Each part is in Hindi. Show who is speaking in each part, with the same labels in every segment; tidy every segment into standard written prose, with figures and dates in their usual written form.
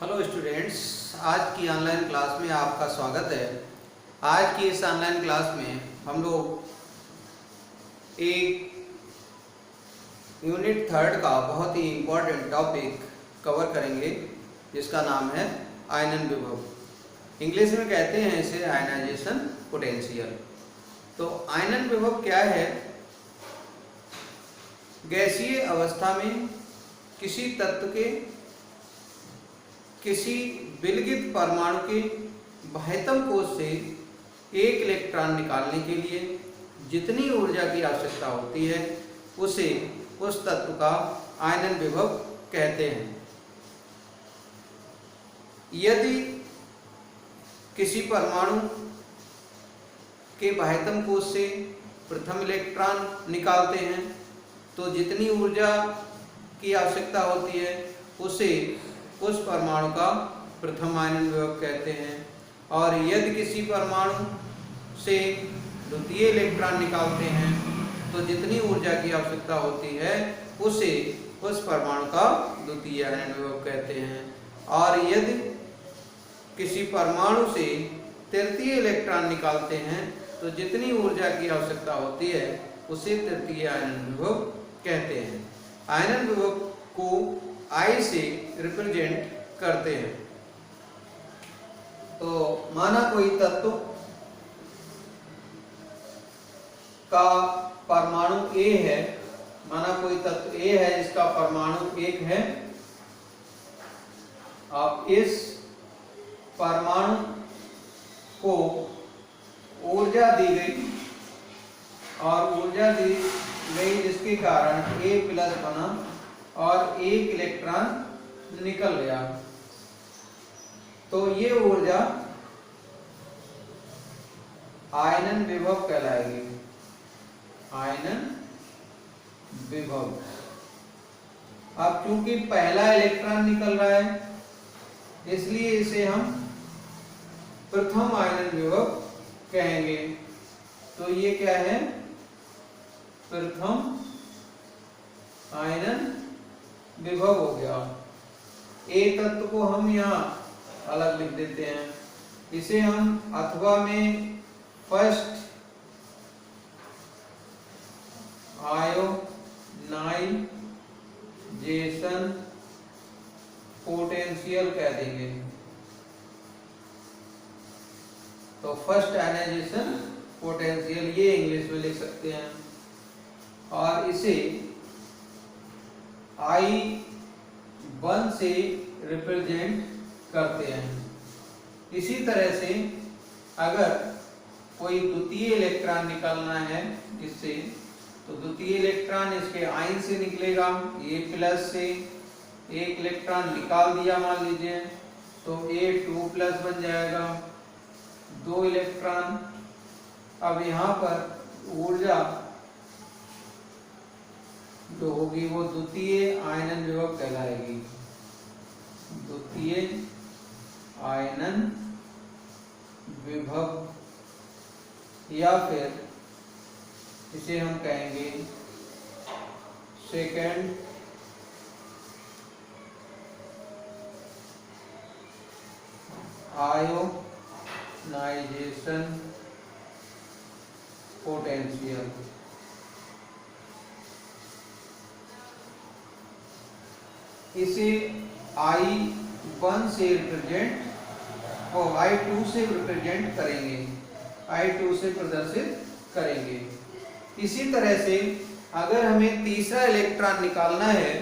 Speaker 1: हेलो स्टूडेंट्स, आज की ऑनलाइन क्लास में आपका स्वागत है। आज की इस ऑनलाइन क्लास में हम लोग एक यूनिट थर्ड का बहुत ही इम्पोर्टेंट टॉपिक कवर करेंगे जिसका नाम है आयनन विभव। इंग्लिश में कहते हैं इसे आयनाइजेशन पोटेंशियल। तो आयनन विभव क्या है? गैसीय अवस्था में किसी तत्व के किसी विलगित परमाणु के बाह्यतम कोश से एक इलेक्ट्रॉन निकालने के लिए जितनी ऊर्जा की आवश्यकता होती है उसे उस तत्व का आयनन विभव कहते हैं। यदि किसी परमाणु के बाह्यतम कोश से प्रथम इलेक्ट्रॉन निकालते हैं तो जितनी ऊर्जा की आवश्यकता होती है उसे उस परमाणु का प्रथम आयनन विभव कहते हैं। और यदि किसी परमाणु से द्वितीय इलेक्ट्रॉन निकालते हैं तो जितनी ऊर्जा की आवश्यकता होती है उसे उस परमाणु का द्वितीय आयनन विभव कहते हैं। और यदि किसी परमाणु से तृतीय इलेक्ट्रॉन निकालते हैं तो जितनी ऊर्जा की आवश्यकता होती है उसे तृतीय आयनन विभव कहते हैं। आयनन विभव को I से रिप्रेजेंट करते हैं। तो माना कोई तत्व का परमाणु A है, माना कोई तत्व A है जिसका परमाणु 1 है। अब इस परमाणु को ऊर्जा दी गई और ऊर्जा दी गई जिसके कारण A प्लस बना और एक इलेक्ट्रॉन निकल गया। तो ये ऊर्जा आयनन विभव कहलाएगी। आयनन विभव। अब चूंकि पहला इलेक्ट्रॉन निकल रहा है इसलिए इसे हम प्रथम आयनन विभव कहेंगे। तो ये क्या है? प्रथम आयनन विभव हो गया। ए तत्व को हम यहाँ अलग लिख देते हैं। इसे हम अथवा में फर्स्ट आयोनाइजेशन पोटेंशियल कह देंगे। तो फर्स्ट आयनाइजेशन पोटेंशियल ये इंग्लिश में लिख सकते हैं। और इसे I1 से रिप्रेजेंट करते हैं। इसी तरह से अगर कोई द्वितीय इलेक्ट्रॉन निकालना है इससे तो द्वितीय इलेक्ट्रॉन इसके आयन से निकलेगा। A प्लस से एक इलेक्ट्रॉन निकाल दिया मान लीजिए तो A2 प्लस बन जाएगा, 2 इलेक्ट्रॉन। अब यहाँ पर ऊर्जा जो होगी वो द्वितीय आयनन विभव कहलाएगी। द्वितीय आयनन विभव या फिर इसे हम कहेंगे सेकेंड आयोनाइजेशन पोटेंशियल। इसे I1 से रिप्रेजेंट और I2 से रिप्रेजेंट करेंगे, I2 से प्रदर्शित करेंगे। इसी तरह से अगर हमें तीसरा इलेक्ट्रॉन निकालना है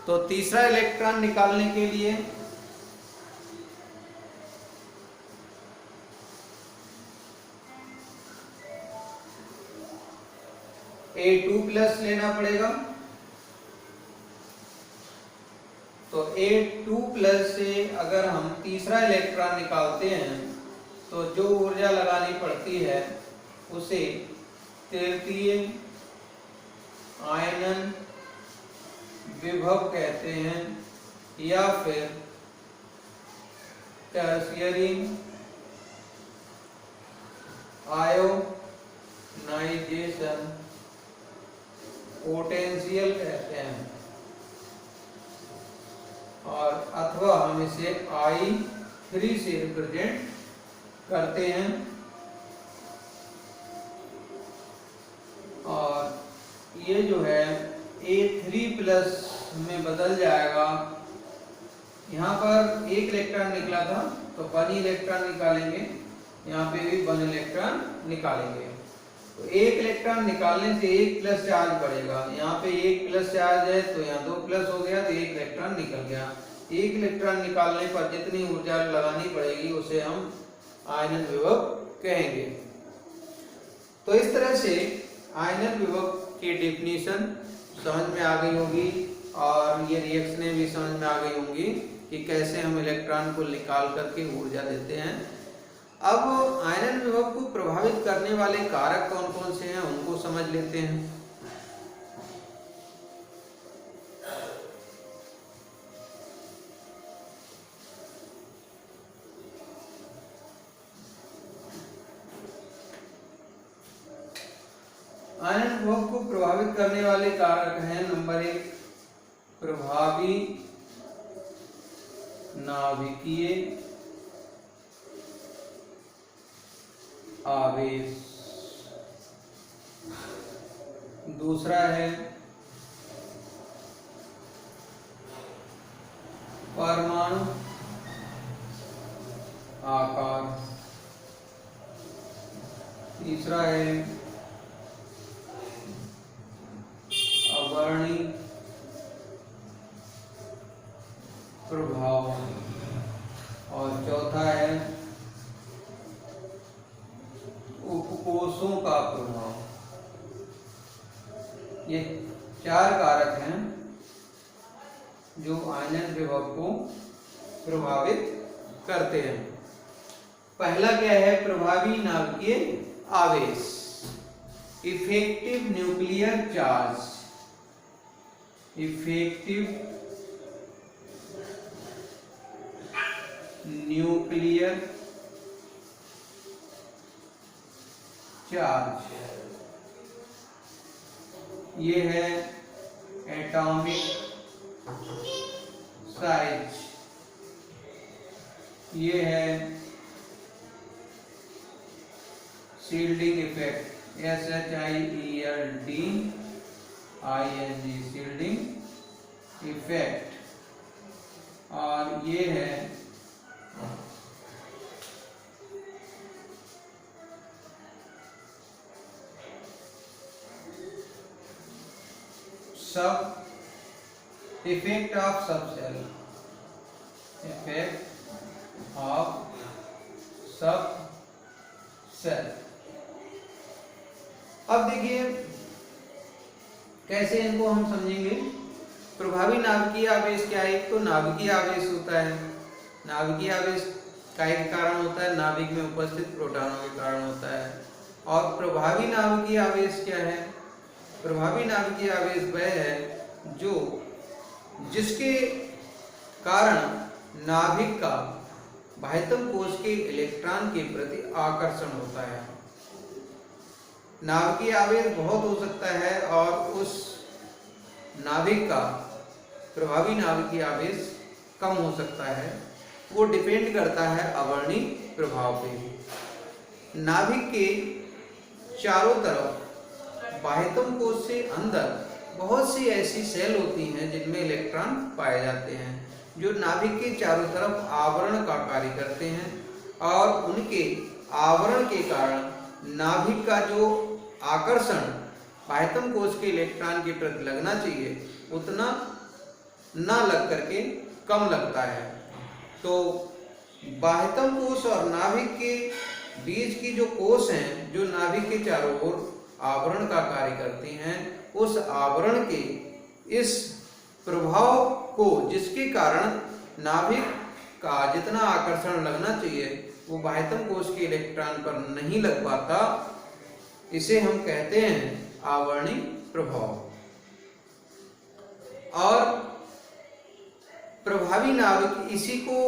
Speaker 1: तो तीसरा इलेक्ट्रॉन निकालने के लिए A2 प्लस लेना पड़ेगा। तो A2 प्लस से अगर हम तीसरा इलेक्ट्रॉन निकालते हैं तो जो ऊर्जा लगानी पड़ती है उसे तृतीय आयनन विभव कहते हैं या फिर टर्शियरी आयोनाइजेशन पोटेंशियल कहते हैं। और अथवा हम इसे I3 से रिप्रेजेंट करते हैं और ये जो है A3 प्लस में बदल जाएगा। यहाँ पर एक इलेक्ट्रॉन निकला था तो 1 इलेक्ट्रॉन निकालेंगे, यहाँ पे भी 1 इलेक्ट्रॉन निकालेंगे। तो एक इलेक्ट्रॉन निकालने से एक प्लस चार्ज बढ़ेगा, यहाँ पे एक प्लस चार्ज है तो यहाँ 2 प्लस हो गया तो एक इलेक्ट्रॉन निकल गया। एक इलेक्ट्रॉन निकालने पर जितनी ऊर्जा लगानी पड़ेगी उसे हम आयनन विभव कहेंगे। तो इस तरह से आयनन विभव की डेफिनेशन समझ में आ गई होगी और ये रिएक्शनें भी समझ में आ गई होंगी कि कैसे हम इलेक्ट्रॉन को निकाल करके ऊर्जा देते हैं। अब आयनन विभव को प्रभावित करने वाले कारक कौन कौन से हैं उनको समझ लेते हैं। आयनन विभव को प्रभावित करने वाले कारक हैं नंबर 1 प्रभावी नाभिकीय आवेश, दूसरा है परमाणु आकार, तीसरा है अवर्णी प्रभाव और चौथा है उपकोषों का प्रभाव। ये 4 कारक हैं जो आयनन विभव को प्रभावित करते हैं। पहला क्या है? प्रभावी नाभिकीय आवेश, effective nuclear charge, effective nuclear charge, ये है एटॉमिक साइज, ये है shielding effect, SHIELDING shielding effect, और ये है सब effect of subshell, effect of सब सेल। अब देखिए कैसे इनको हम समझेंगे। प्रभावी नाभिकीय आवेश क्या है? तो नाभिकीय आवेश होता है, नाभिकीय आवेश काहे के कारण होता है? नाभिक में उपस्थित प्रोटॉनों के कारण होता है। और प्रभावी नाभिकीय आवेश क्या है? प्रभावी नाभिकीय आवेश वह है जो जिसके कारण नाभिक का बाह्यतम कोश के इलेक्ट्रॉन के प्रति आकर्षण होता है। नाभिकीय आवेश बहुत हो सकता है और उस नाभिक का प्रभावी नाभिकीय आवेश कम हो सकता है, वो डिपेंड करता है अवर्णी प्रभाव पे। नाभिक के चारों तरफ बाह्यतम कोश से अंदर बहुत सी ऐसी सेल होती हैं जिनमें इलेक्ट्रॉन पाए जाते हैं, जो नाभिक के चारों तरफ आवरण का कार्य करते हैं और उनके आवरण के कारण नाभिक का जो आकर्षण बाह्यतम कोश के इलेक्ट्रॉन के प्रति लगना चाहिए उतना ना लग करके कम लगता है। तो बाह्यतम कोश और नाभिक के बीच की जो कोश हैं, जो नाभिक के चारों ओर आवरण का कार्य करती हैं, उस आवरण के इस प्रभाव को, जिसके कारण नाभिक का जितना आकर्षण लगना चाहिए वो बाह्यतम कोश के इलेक्ट्रॉन पर नहीं लग पाता, इसे हम कहते हैं आवरणी प्रभाव। और प्रभावी नाभिक, इसी को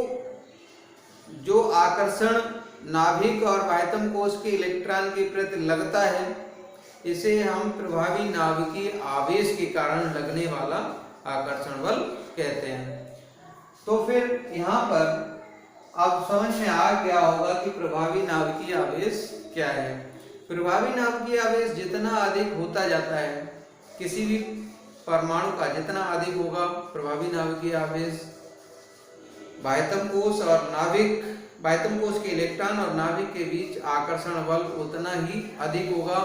Speaker 1: जो आकर्षण नाभिक और बाह्यतम कोश के इलेक्ट्रॉन के प्रति लगता है, इसे हम प्रभावी नाभिकीय आवेश के कारण लगने वाला आकर्षण बल कहते हैं। तो फिर यहाँ पर अब समझ में आ गया होगा कि प्रभावी नाभिकीय आवेश क्या है। प्रभावी नाभिकीय आवेश जितना अधिक होता जाता है, किसी भी परमाणु का जितना अधिक होगा प्रभावी नाभिकीय आवेश, बाह्यतम कोश और नाभिक, बाह्यतम कोश के इलेक्ट्रॉन और नाभिक के बीच आकर्षण बल उतना ही अधिक होगा,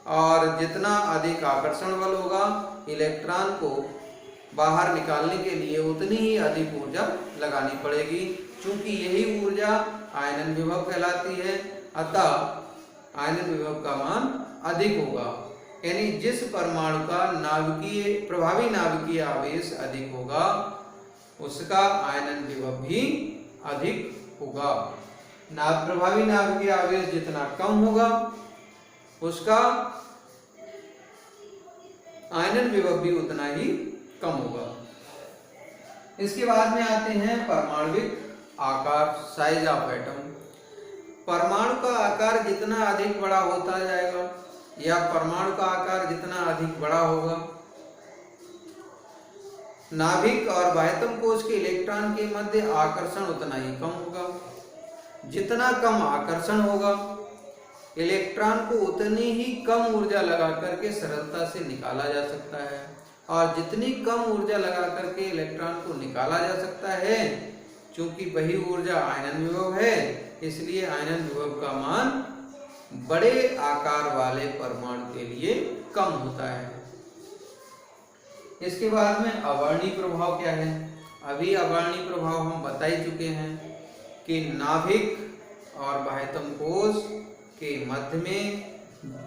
Speaker 1: और जितना अधिक आकर्षण बल होगा इलेक्ट्रॉन को बाहर निकालने के लिए उतनी ही अधिक ऊर्जा लगानी पड़ेगी। चूंकि यही ऊर्जा आयनन विभव कहलाती है, अतः आयनन विभव का मान अधिक होगा। यानी जिस परमाणु का नाभिकीय प्रभावी नाभिकीय आवेश अधिक होगा उसका आयनन विभव भी अधिक होगा। प्रभावी नाभिकीय आवेश जितना कम होगा उसका आयनन विभव भी उतना ही कम होगा। इसके बाद में आते हैं परमाणविक आकार, साइज ऑफ एटम। परमाणु का आकार जितना अधिक बड़ा होता जाएगा या परमाणु का आकार जितना अधिक बड़ा होगा, नाभिक और बाह्यतम कोश के इलेक्ट्रॉन के मध्य आकर्षण उतना ही कम होगा। जितना कम आकर्षण होगा इलेक्ट्रॉन को उतनी ही कम ऊर्जा लगा करके सरलता से निकाला जा सकता है, और जितनी कम ऊर्जा लगा करके इलेक्ट्रॉन को निकाला जा सकता है, चूंकि वही ऊर्जा आयनन विभव है, इसलिए आयनन विभव का मान बड़े आकार वाले परमाणु के लिए कम होता है। इसके बाद में अवर्णीय प्रभाव क्या है। अभी अवर्णीय प्रभाव हम बता ही चुके हैं कि नाभिक और बाह्यतम कोश के मध्य में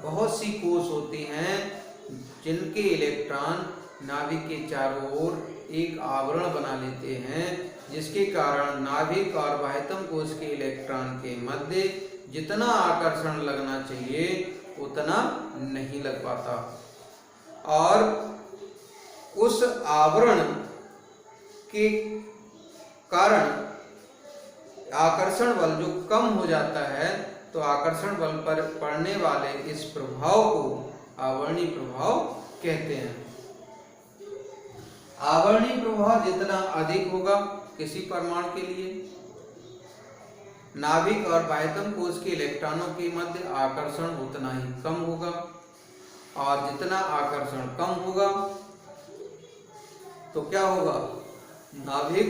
Speaker 1: बहुत सी कोश होती हैं जिनके इलेक्ट्रॉन नाभिक के चारों ओर एक आवरण बना लेते हैं, जिसके कारण नाभिक और बाह्यतम कोश के इलेक्ट्रॉन के मध्य जितना आकर्षण लगना चाहिए उतना नहीं लग पाता, और उस आवरण के कारण आकर्षण बल जो कम हो जाता है, तो आकर्षण बल पर पड़ने वाले इस प्रभाव को आवर्णीय प्रभाव कहते हैं। आवर्णीय प्रभाव जितना अधिक होगा किसी परमाणु के लिए, नाभिक और बाह्यतम कोश के इलेक्ट्रॉनों के मध्य आकर्षण उतना ही कम होगा, और जितना आकर्षण कम होगा तो क्या होगा, नाभिक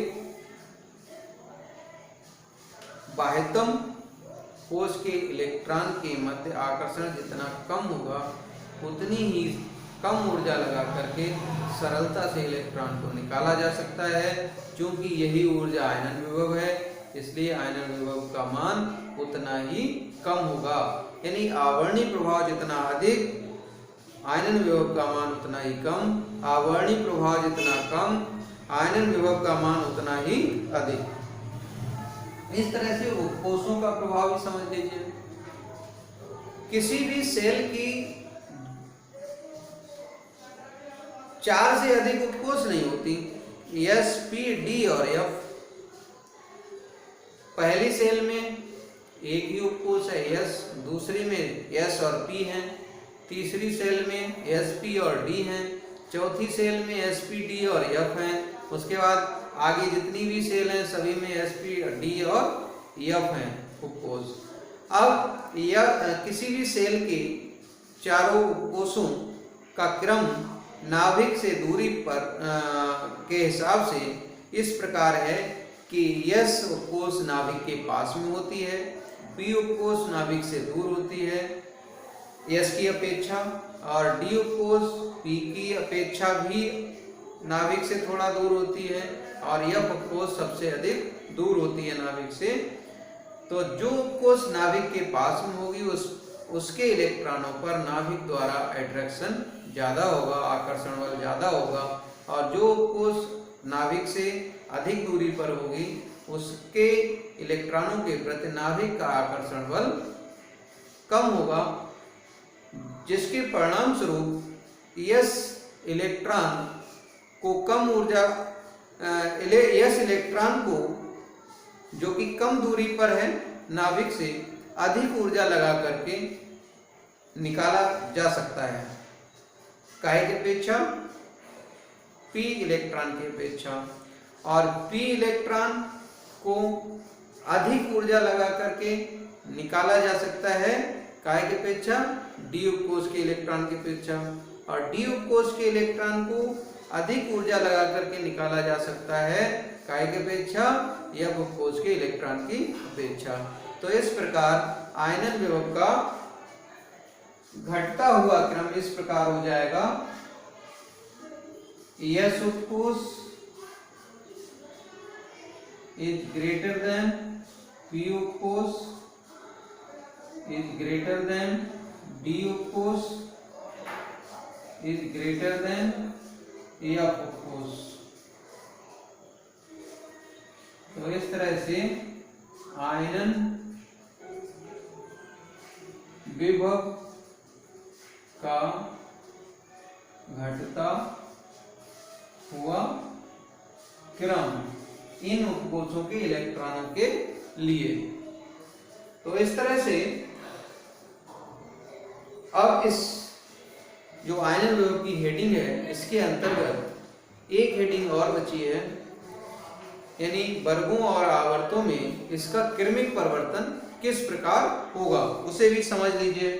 Speaker 1: बाह्यतम कोश के इलेक्ट्रॉन के मध्य आकर्षण जितना कम होगा उतनी ही कम ऊर्जा लगा करके सरलता से इलेक्ट्रॉन को निकाला जा सकता है। क्योंकि यही ऊर्जा आयनन विभव है, इसलिए आयनन विभव का मान उतना ही कम होगा। यानी आवर्णीय प्रभाव जितना अधिक आयनन विभव का मान उतना ही कम, आवर्णीय प्रभाव जितना कम आयनन विभव का मान उतना ही अधिक। इस तरह से कोशों का प्रभाव भी समझ लीजिए। किसी भी सेल की 4 से अधिक उपकोष नहीं होती, S, P, D और F। पहली सेल में एक ही उपकोष है S, दूसरी में S और P हैं, तीसरी सेल में S, P और D हैं, चौथी सेल में S, P, D और F हैं। उसके बाद आगे जितनी भी सेल हैं सभी में S, P, D और F हैं उपकोष। अब यह किसी भी सेल के चारों उपकोषों का क्रम नाभिक से दूरी पर के हिसाब से इस प्रकार है कि S उपकोष नाभिक के पास में होती है, P उपकोष नाभिक से दूर होती है S की अपेक्षा, और D उपकोष P की अपेक्षा भी नाभिक से थोड़ा दूर होती है, और F उपकोष सबसे अधिक दूर होती है नाभिक से। तो जो उपकोष नाभिक के पास में होगी उसके इलेक्ट्रॉनों पर नाभिक द्वारा अट्रैक्शन ज्यादा होगा, आकर्षण बल ज्यादा होगा, और जो उपकोष नाभिक से अधिक दूरी पर होगी उसके इलेक्ट्रॉनों के प्रति नाभिक का आकर्षण बल कम होगा, जिसके परिणाम स्वरूप S इलेक्ट्रॉन को कम ऊर्जा S इलेक्ट्रॉन को जो कि कम दूरी पर है नाभिक से अधिक ऊर्जा लगा करके निकाला जा सकता है। काहे की अपेक्षा? P इलेक्ट्रॉन की अपेक्षा। और p इलेक्ट्रॉन को अधिक ऊर्जा लगा करके निकाला जा सकता है काय की अपेक्षा, d उपकोष के इलेक्ट्रॉन की अपेक्षा, और d उपकोष के इलेक्ट्रॉन को अधिक ऊर्जा लगा करके निकाला जा सकता है काय की अपेक्षा, f उपकोष के इलेक्ट्रॉन की अपेक्षा। तो इस प्रकार आयनन विभव का घटता हुआ क्रम इस प्रकार हो जाएगा, S उपकोष is greater than P उपकोष is greater than D उपकोष is greater than F उपकोष। तो इस तरह से आयनन विभव का घटता हुआ क्रम इन उपकोषों के इलेक्ट्रॉनों के लिए। तो इस तरह से अब इस जो आयनन विभव की हेडिंग है इसके अंतर्गत एक हेडिंग और बची है, यानी वर्गों और आवर्तों में इसका क्रमिक परिवर्तन किस प्रकार होगा उसे भी समझ लीजिए।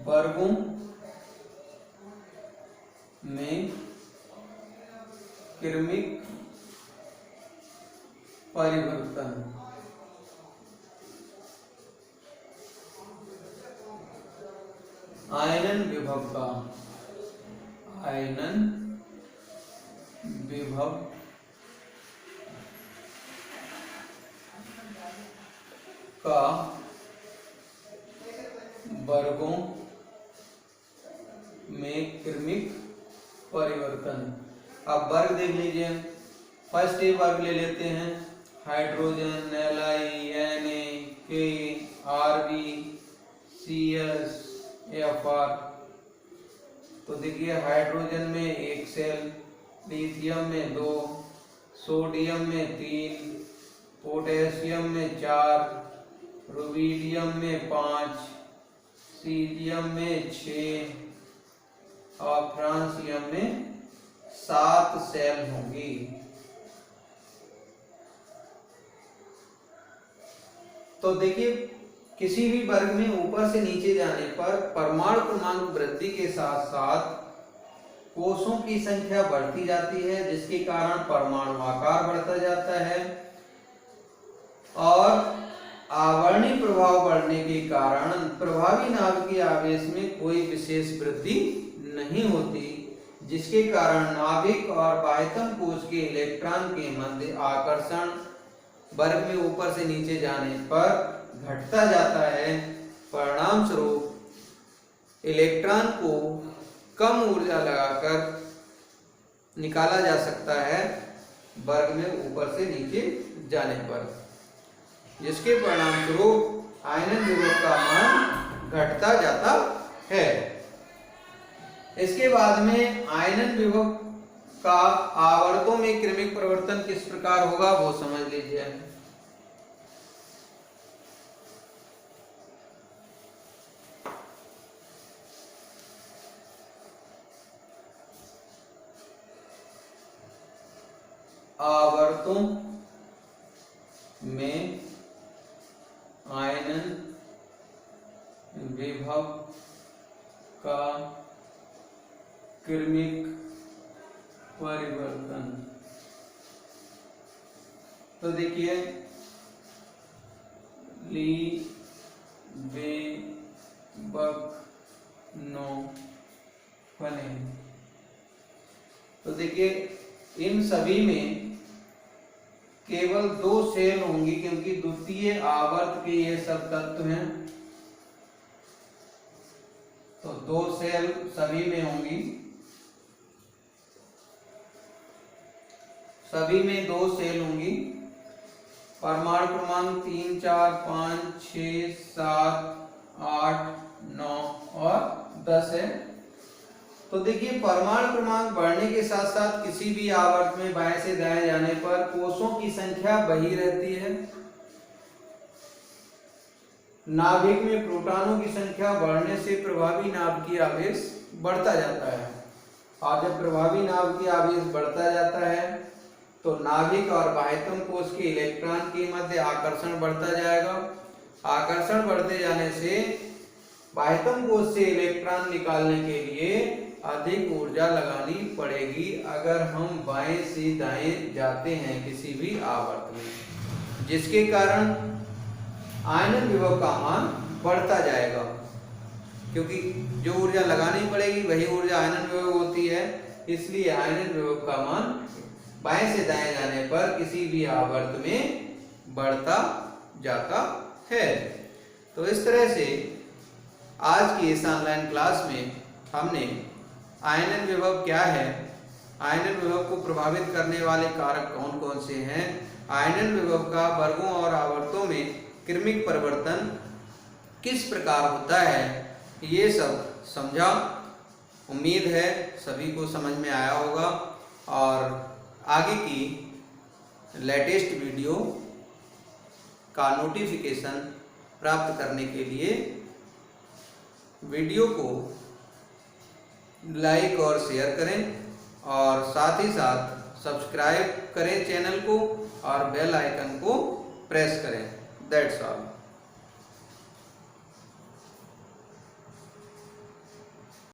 Speaker 1: वर्गों में क्रमिक परिवर्तन, आयनन विभव का, आयनन विभव का वर्गों में क्रमिक परिवर्तन। अब वर्ग देख लीजिए, फर्स्ट ए वर्ग ले लेते हैं, hydrogen, Li, Na, K, Rb, Cs, Fr। तो देखिए हाइड्रोजन में एक सेल, लिथियम में 2, सोडियम में 3, पोटेशियम में 4, रुबिडियम में 5, सीरियम में 6 और फ्रांसियम में 7 सेल होंगी। तो देखिए किसी भी वर्ग में ऊपर से नीचे जाने पर परमाणु क्रमांक वृद्धि के साथ साथ कोषों की संख्या बढ़ती जाती है, जिसके कारण परमाणु आकार बढ़ता जाता है और आवरणीय प्रभाव बढ़ने के कारण प्रभावी नाभिकीय आवेश में कोई विशेष वृद्धि नहीं होती, जिसके कारण नाभिक और बाह्यतम कोश के इलेक्ट्रॉन के मध्य आकर्षण वर्ग में ऊपर से नीचे जाने पर घटता जाता है। परिणाम स्वरूप इलेक्ट्रॉन को कम ऊर्जा लगाकर निकाला जा सकता है वर्ग में ऊपर से नीचे जाने पर, जिसके परिणाम स्वरूप आयनन विभव का मान घटता जाता है। इसके बाद में आयनन विभव का आवर्तों में क्रमिक परिवर्तन किस प्रकार होगा वो समझ लीजिए। आवर्तों में आयनन विभव का क्रमिक परिवर्तन। तो देखिए लीबेवक-नोफलेन, तो देखिए इन सभी में केवल 2 सेल होंगी, क्योंकि द्वितीय आवर्त के ये सब तत्व हैं, तो 2 सेल सभी में होंगी। सभी में 2 सेल होंगी। परमाणु क्रमांक 3, 4, 5, 6, 7, 8, 9 और 10 है। तो देखिए परमाणु क्रमांक बढ़ने के साथ साथ किसी भी आवर्त में बाएं से दाएं जाने पर कोषों की संख्या वही रहती है। नाभिक में प्रोटॉनों की संख्या बढ़ने से प्रभावी नाभिकीय आवेश बढ़ता जाता है, और जब प्रभावी नाभिकीय आवेश बढ़ता जाता है तो नाभिक और बाह्यतम कोष के इलेक्ट्रॉन के मध्य आकर्षण बढ़ता जाएगा। आकर्षण बढ़ते जाने से बाह्यतम कोष से इलेक्ट्रॉन निकालने के लिए अधिक ऊर्जा लगानी पड़ेगी अगर हम बाएं से दाएं जाते हैं किसी भी आवर्त में, जिसके कारण आयनन विभव का मान बढ़ता जाएगा, क्योंकि जो ऊर्जा लगानी पड़ेगी वही ऊर्जा आयनन विभव होती है। इसलिए आयनन विभव का मान बाएं से दाएं जाने पर किसी भी आवर्त में बढ़ता जाता है। तो इस तरह से आज की इस ऑनलाइन क्लास में हमने आयनन विभव क्या है, आयनन विभव को प्रभावित करने वाले कारक कौन कौन से हैं, आयनन विभव का वर्गों और आवर्तों में क्रमिक परिवर्तन किस प्रकार होता है, ये सब समझा। उम्मीद है सभी को समझ में आया होगा, और आगे की लेटेस्ट वीडियो का नोटिफिकेशन प्राप्त करने के लिए वीडियो को लाइक और शेयर करें, और साथ ही साथ सब्सक्राइब करें चैनल को और बेल आइकन को प्रेस करें। That's all.